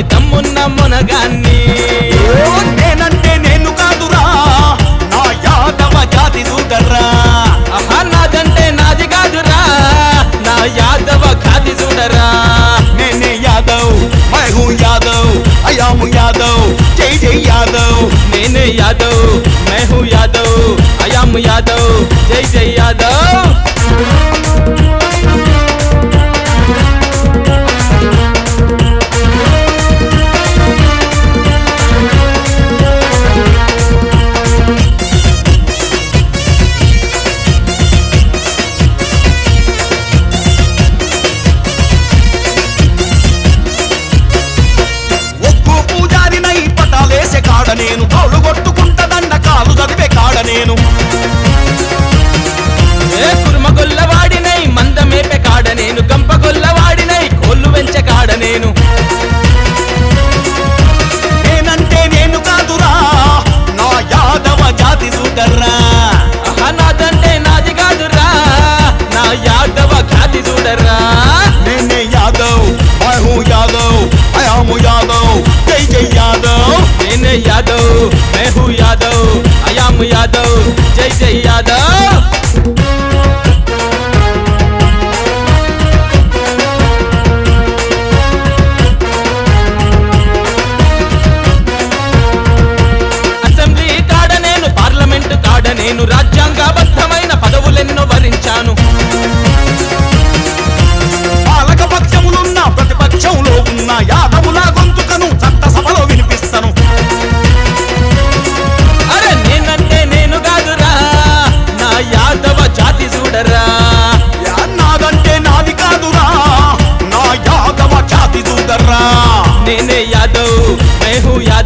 ఎదుర్కొని దమ్మున్న మునగాన్ని. నేనంటే నేను కాదురా నా యాదవ జాతి చూడరా. ఆహా నాదంటే నాది కాదురా నా యాదవ ఖాతి చూడరా. నేనే Yadav my who Yadav I am Yadav జై జై యాదవ్. నేనే Yadav my who Yadav I am Yadav జై జై యాదవ్. ఒక్కు పూజారినై పటాలేసే కాడ నేను, తోలు కొట్టుకుంటదన్న కాలు చదివే కాడ నేను. ఏ కుర్మగొల్లవాడినై మందమేపే కాడ నేను, గంపగొల్లవాడినై కోళ్ళు వెంచే కాడ నేను. నేనంటే నేను కాదురా నా యాదవ జాతి చూడరా. ఆహా నాదంటే నాది కాదురా నా యాదవ ఖాతి చూడరా. నేనే Yadav my who Yadav I am Yadav జై జై యాదవ్. నేనే Yadav my who Yadav I am Yadav జై జై యాదవ్. అసెంబ్లీ కాడ నేను, పార్లమెంటు కాడ నేను, రాజ్యాంగబద్ధమైన పదవులెన్నో వరించాను. పాలక పక్షములున్న ప్రతిపక్షంలో ఉన్న యాదవుల గొంతుకను చట్టసభలో వినిపిస్తను. అరే నేనంటే నేను కాదురా నా యాదవ జాతి చూడరా. నాదంటే నాది కాదురా నా యాదవ జాతి చూడరా. నేనే యాదవ్ మై హూ యాదవ్